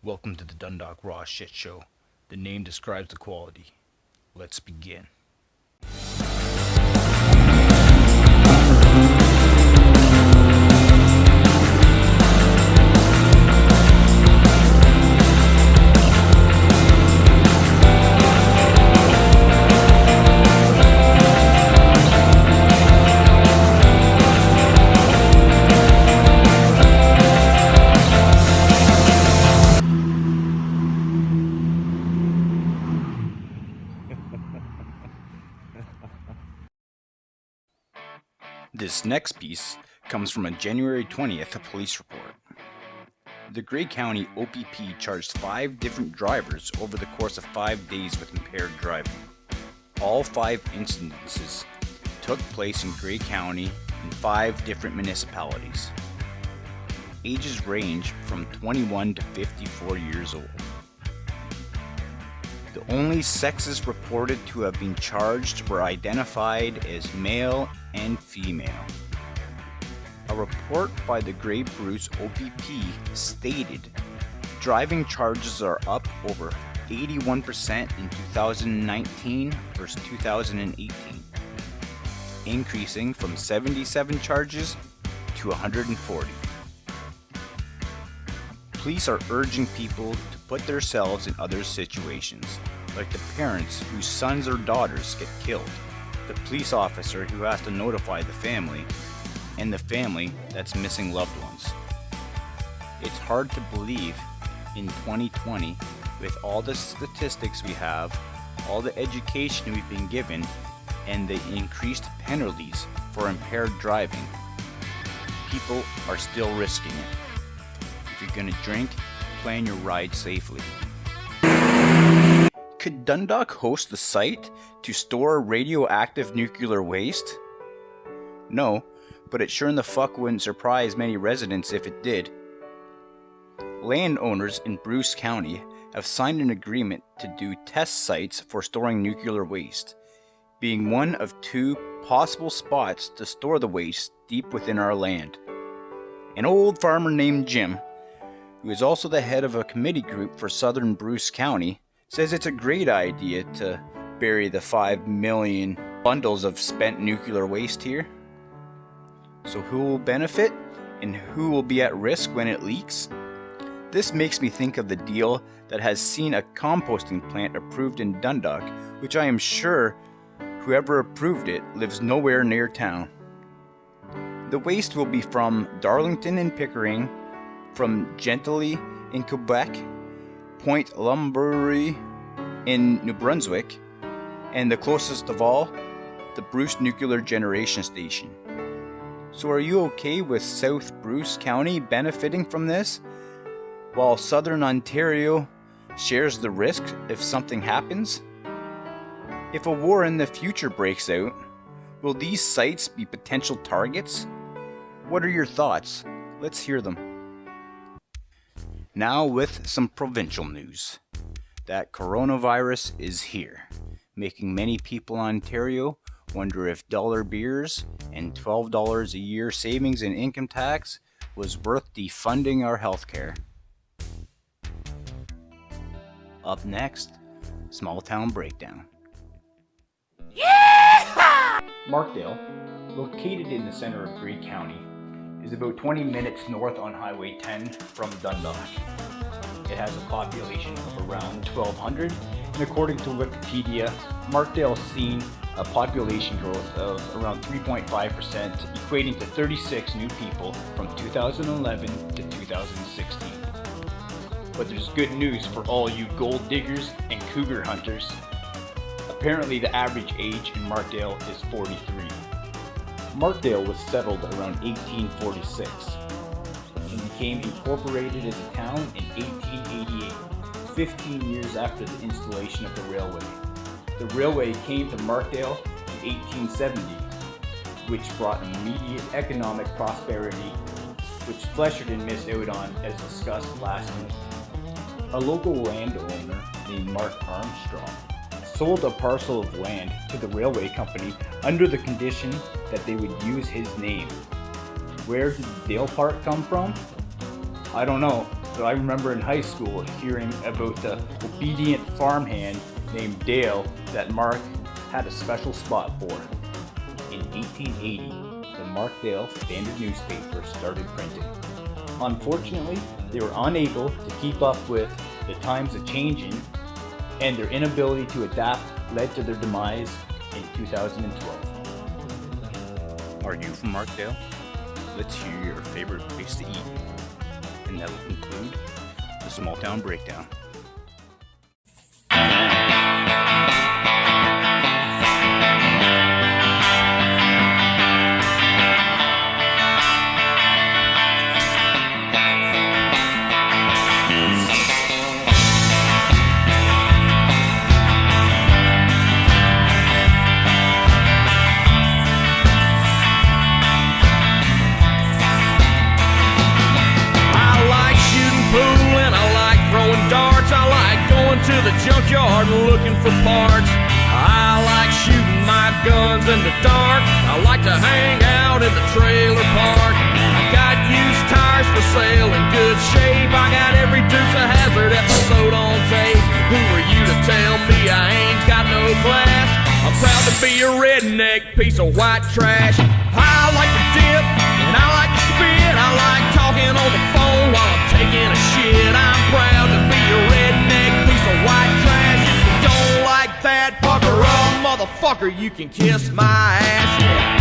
Welcome to the Dundalk Raw Shit Show. The name describes the quality. Let's begin. This next piece comes from a January 20th police report. The Grey County OPP charged 5 different drivers over the course of 5 days with impaired driving. All 5 incidences took place in Grey County in 5 different municipalities. Ages range from 21 to 54 years old. The only sexes reported to have been charged were identified as male and female. A report by the Grey Bruce OPP stated driving charges are up over 81% in 2019 versus 2018, increasing from 77 charges to 140. Police are urging people to put themselves in other situations, like the parents whose sons or daughters get killed, the police officer who has to notify the family, and the family that's missing loved ones. It's hard to believe in 2020, with all the statistics we have, all the education we've been given, and the increased penalties for impaired driving, people are still risking it. If you're gonna drink, plan your ride safely. Could Dundalk host the site to store radioactive nuclear waste? No, but it sure in the fuck wouldn't surprise many residents if it did. Landowners in Bruce County have signed an agreement to do test sites for storing nuclear waste, being one of 2 possible spots to store the waste deep within our land. An old farmer named Jim, who is also the head of a committee group for southern Bruce County, says it's a great idea to bury the 5 million bundles of spent nuclear waste here. So who will benefit and who will be at risk when it leaks? This makes me think of the deal that has seen a composting plant approved in Dundalk, which I am sure whoever approved it lives nowhere near town. The waste will be from Darlington and Pickering, from Gentilly in Quebec, Point Lumbury in New Brunswick, and the closest of all, the Bruce Nuclear Generation Station. So are you okay with South Bruce County benefiting from this, while Southern Ontario shares the risk if something happens? If a war in the future breaks out, will these sites be potential targets? What are your thoughts? Let's hear them. Now with some provincial news. That coronavirus is here, making many people in Ontario wonder if dollar beers and $12 a year savings in income tax was worth defunding our healthcare. Up next, small town breakdown. Yeah! Markdale, located in the center of Grey County, is about 20 minutes north on Highway 10 from Dundalk. It has a population of around 1,200, and according to Wikipedia, Markdale's seen a population growth of around 3.5%, equating to 36 new people from 2011 to 2016. But there's good news for all you gold diggers and cougar hunters. Apparently the average age in Markdale is 43. Markdale was settled around 1846 and became incorporated as a town in 1888, 15 years after the installation of the railway. The railway came to Markdale in 1870, which brought immediate economic prosperity, which Flesherton missed out on as discussed last week. A local landowner named Mark Armstrong sold a parcel of land to the railway company under the condition that they would use his name. Where did Dale Park come from? I don't know, So I remember in high school hearing about the obedient farmhand named Dale that Mark had a special spot for. In 1880, the Markdale Standard newspaper started printing. Unfortunately, they were unable to keep up with the times of changing, and their inability to adapt led to their demise in 2012. Are you from Markdale? Let's hear your favorite place to eat. And that will conclude the Small Town Breakdown. To the junkyard looking for parts. I like shooting my guns in the dark. I like to hang out in the trailer park. I got used tires for sale in good shape. I got every Dukes of Hazzard episode on tape. Who are you to tell me I ain't got no class? I'm proud to be a redneck piece of white trash. I like to dip and I like to spit. I like talking on the phone while I'm taking a shit. I'm proud to be a redneck piece of white trash. If you don't like that, fucker up, motherfucker, you can kiss my ass.